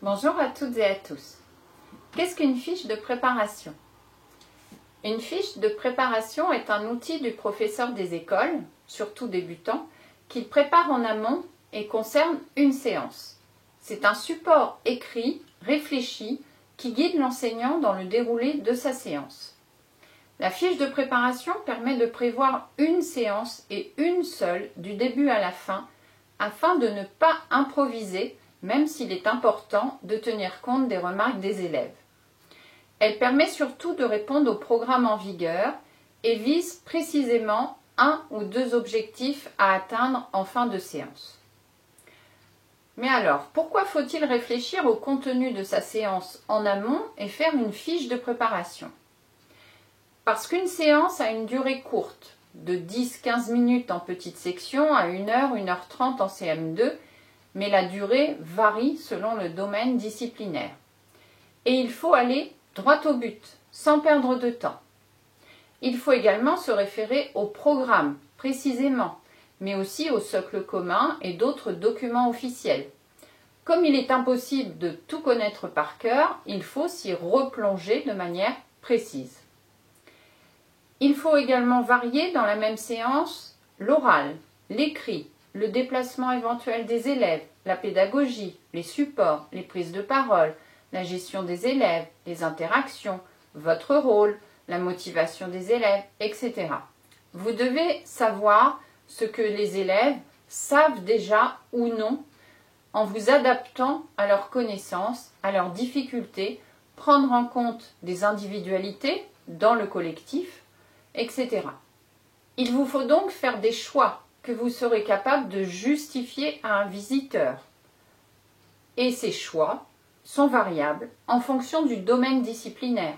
Bonjour à toutes et à tous. Qu'est-ce qu'une fiche de préparation? Une fiche de préparation est un outil du professeur des écoles, surtout débutant, qu'il prépare en amont et concerne une séance. C'est un support écrit, réfléchi, qui guide l'enseignant dans le déroulé de sa séance. La fiche de préparation permet de prévoir une séance et une seule du début à la fin, afin de ne pas improviser, même s'il est important de tenir compte des remarques des élèves. Elle permet surtout de répondre au programme en vigueur et vise précisément un ou deux objectifs à atteindre en fin de séance. Mais alors, pourquoi faut-il réfléchir au contenu de sa séance en amont et faire une fiche de préparation? Parce qu'une séance a une durée courte, de 10-15 minutes en petite section à 1h, 1h30 en CM2, mais la durée varie selon le domaine disciplinaire. Et il faut aller droit au but, sans perdre de temps. Il faut également se référer au programme, précisément, mais aussi au socle commun et d'autres documents officiels. Comme il est impossible de tout connaître par cœur, il faut s'y replonger de manière précise. Il faut également varier dans la même séance l'oral, l'écrit, le déplacement éventuel des élèves, la pédagogie, les supports, les prises de parole, la gestion des élèves, les interactions, votre rôle, la motivation des élèves, etc. Vous devez savoir ce que les élèves savent déjà ou non en vous adaptant à leurs connaissances, à leurs difficultés, prendre en compte des individualités dans le collectif, etc. Il vous faut donc faire des choix que vous serez capable de justifier à un visiteur. Et ces choix sont variables en fonction du domaine disciplinaire,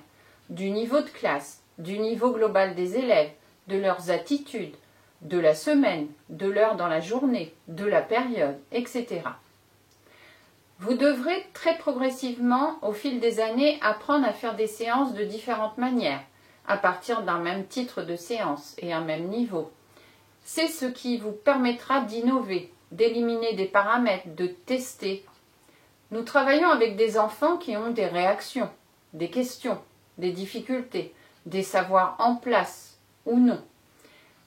du niveau de classe, du niveau global des élèves, de leurs attitudes, de la semaine, de l'heure dans la journée, de la période, etc. Vous devrez très progressivement, au fil des années, apprendre à faire des séances de différentes manières, à partir d'un même titre de séance et un même niveau. C'est ce qui vous permettra d'innover, d'éliminer des paramètres, de tester. Nous travaillons avec des enfants qui ont des réactions, des questions, des difficultés, des savoirs en place ou non.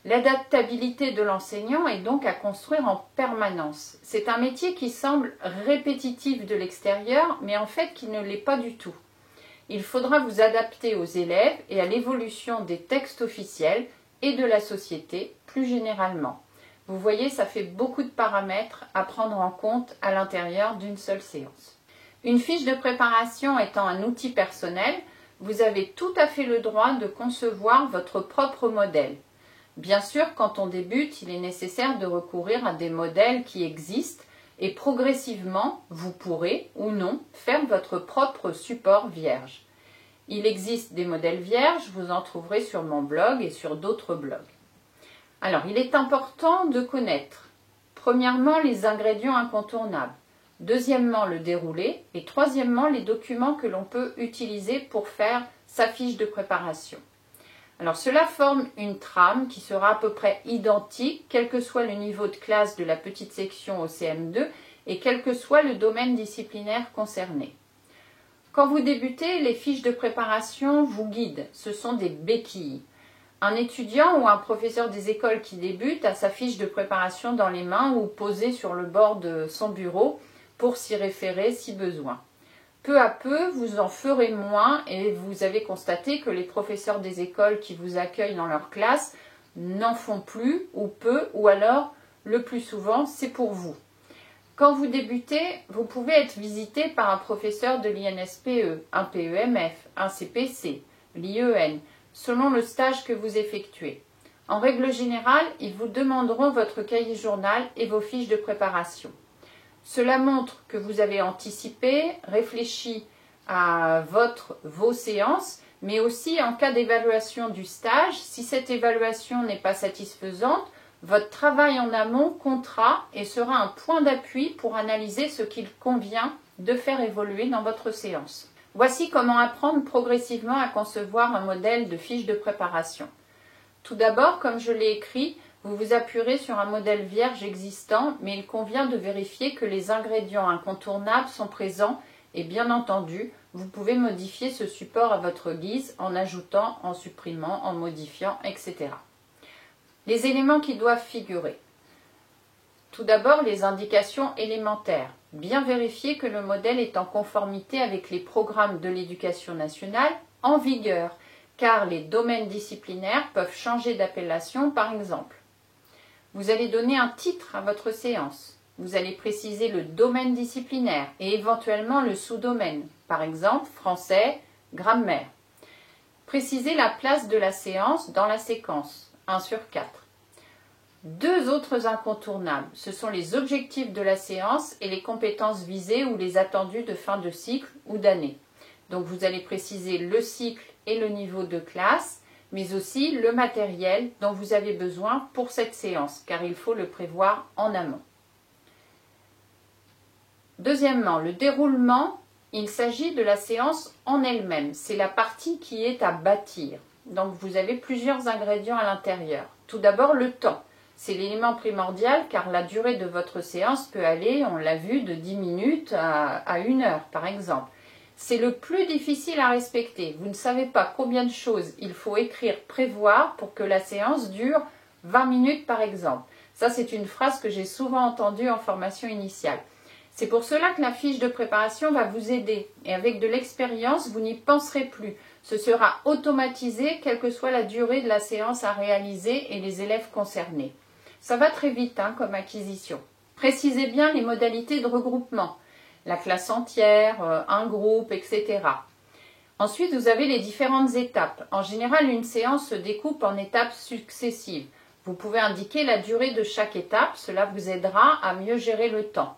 L'adaptabilité de l'enseignant est donc à construire en permanence. C'est un métier qui semble répétitif de l'extérieur, mais en fait qui ne l'est pas du tout. Il faudra vous adapter aux élèves et à l'évolution des textes officiels et de la société plus généralement. Vous voyez, ça fait beaucoup de paramètres à prendre en compte à l'intérieur d'une seule séance. Une fiche de préparation étant un outil personnel, vous avez tout à fait le droit de concevoir votre propre modèle. Bien sûr, quand on débute, il est nécessaire de recourir à des modèles qui existent et progressivement, vous pourrez ou non faire votre propre support vierge. Il existe des modèles vierges, vous en trouverez sur mon blog et sur d'autres blogs. Alors, il est important de connaître, premièrement, les ingrédients incontournables, deuxièmement, le déroulé et troisièmement, les documents que l'on peut utiliser pour faire sa fiche de préparation. Alors, cela forme une trame qui sera à peu près identique, quel que soit le niveau de classe de la petite section au CM2 et quel que soit le domaine disciplinaire concerné. Quand vous débutez, les fiches de préparation vous guident, ce sont des béquilles. Un étudiant ou un professeur des écoles qui débute a sa fiche de préparation dans les mains ou posée sur le bord de son bureau pour s'y référer si besoin. Peu à peu, vous en ferez moins et vous avez constaté que les professeurs des écoles qui vous accueillent dans leur classe n'en font plus ou peu, ou alors, le plus souvent, c'est pour vous. Quand vous débutez, vous pouvez être visité par un professeur de l'INSPE, un PEMF, un CPC, l'IEN, selon le stage que vous effectuez. En règle générale, ils vous demanderont votre cahier journal et vos fiches de préparation. Cela montre que vous avez anticipé, réfléchi à vos séances, mais aussi en cas d'évaluation du stage, si cette évaluation n'est pas satisfaisante, votre travail en amont comptera et sera un point d'appui pour analyser ce qu'il convient de faire évoluer dans votre séance. Voici comment apprendre progressivement à concevoir un modèle de fiche de préparation. Tout d'abord, comme je l'ai écrit, vous vous appuierez sur un modèle vierge existant, mais il convient de vérifier que les ingrédients incontournables sont présents Et bien entendu, vous pouvez modifier ce support à votre guise en ajoutant, en supprimant, en modifiant, etc. Les éléments qui doivent figurer. Tout d'abord, les indications élémentaires. Bien vérifier que le modèle est en conformité avec les programmes de l'éducation nationale en vigueur, car les domaines disciplinaires peuvent changer d'appellation par exemple. Vous allez donner un titre à votre séance. Vous allez préciser le domaine disciplinaire et éventuellement le sous-domaine, par exemple français, grammaire. Précisez la place de la séance dans la séquence, 1 sur 4. Deux autres incontournables, ce sont les objectifs de la séance et les compétences visées ou les attendus de fin de cycle ou d'année. Donc vous allez préciser le cycle et le niveau de classe, mais aussi le matériel dont vous avez besoin pour cette séance, car il faut le prévoir en amont. Deuxièmement, le déroulement, il s'agit de la séance en elle-même. C'est la partie qui est à bâtir. Donc vous avez plusieurs ingrédients à l'intérieur. Tout d'abord, le temps. C'est l'élément primordial car la durée de votre séance peut aller, on l'a vu, de 10 minutes à 1 heure par exemple. C'est le plus difficile à respecter. Vous ne savez pas combien de choses il faut écrire, prévoir pour que la séance dure 20 minutes par exemple. Ça, c'est une phrase que j'ai souvent entendue en formation initiale. C'est pour cela que la fiche de préparation va vous aider. Et avec de l'expérience, vous n'y penserez plus. Ce sera automatisé, quelle que soit la durée de la séance à réaliser et les élèves concernés. Ça va très vite comme acquisition. Précisez bien les modalités de regroupement. La classe entière, un groupe, etc. Ensuite, vous avez les différentes étapes. En général, une séance se découpe en étapes successives. Vous pouvez indiquer la durée de chaque étape. Cela vous aidera à mieux gérer le temps.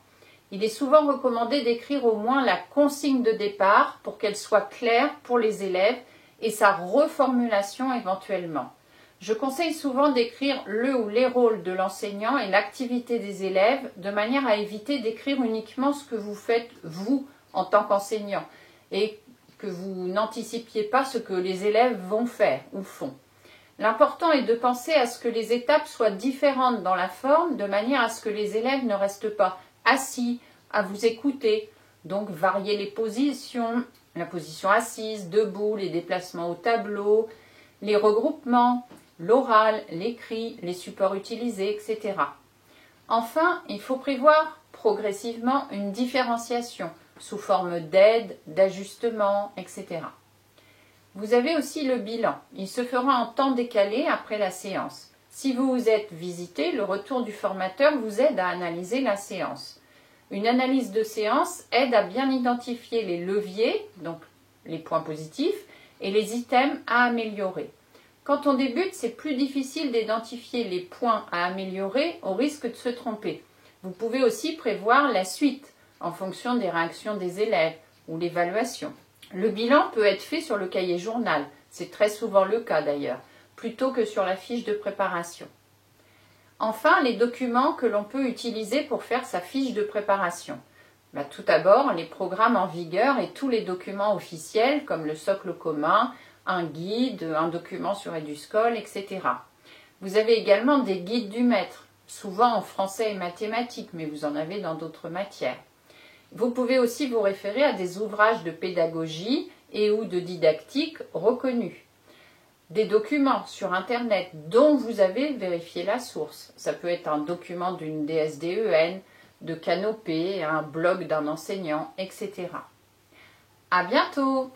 Il est souvent recommandé d'écrire au moins la consigne de départ pour qu'elle soit claire pour les élèves et sa reformulation éventuellement. Je conseille souvent d'écrire le ou les rôles de l'enseignant et l'activité des élèves de manière à éviter d'écrire uniquement ce que vous faites vous en tant qu'enseignant et que vous n'anticipiez pas ce que les élèves vont faire ou font. L'important est de penser à ce que les étapes soient différentes dans la forme de manière à ce que les élèves ne restent pas assis à vous écouter. Donc varier les positions, la position assise, debout, les déplacements au tableau, les regroupements, l'oral, l'écrit, les supports utilisés, etc. Enfin, il faut prévoir progressivement une différenciation sous forme d'aide, d'ajustement, etc. Vous avez aussi le bilan. Il se fera en temps décalé après la séance. Si vous vous êtes visité, le retour du formateur vous aide à analyser la séance. Une analyse de séance aide à bien identifier les leviers, donc les points positifs, et les items à améliorer. Quand on débute, c'est plus difficile d'identifier les points à améliorer au risque de se tromper. Vous pouvez aussi prévoir la suite en fonction des réactions des élèves ou l'évaluation. Le bilan peut être fait sur le cahier journal, c'est très souvent le cas d'ailleurs, plutôt que sur la fiche de préparation. Enfin, les documents que l'on peut utiliser pour faire sa fiche de préparation. Tout d'abord, les programmes en vigueur et tous les documents officiels comme le socle commun, un guide, un document sur EduSchool, etc. Vous avez également des guides du maître, souvent en français et mathématiques, mais vous en avez dans d'autres matières. Vous pouvez aussi vous référer à des ouvrages de pédagogie et ou de didactique reconnus. Des documents sur Internet dont vous avez vérifié la source. Ça peut être un document d'une DSDEN, de Canopé, un blog d'un enseignant, etc. À bientôt!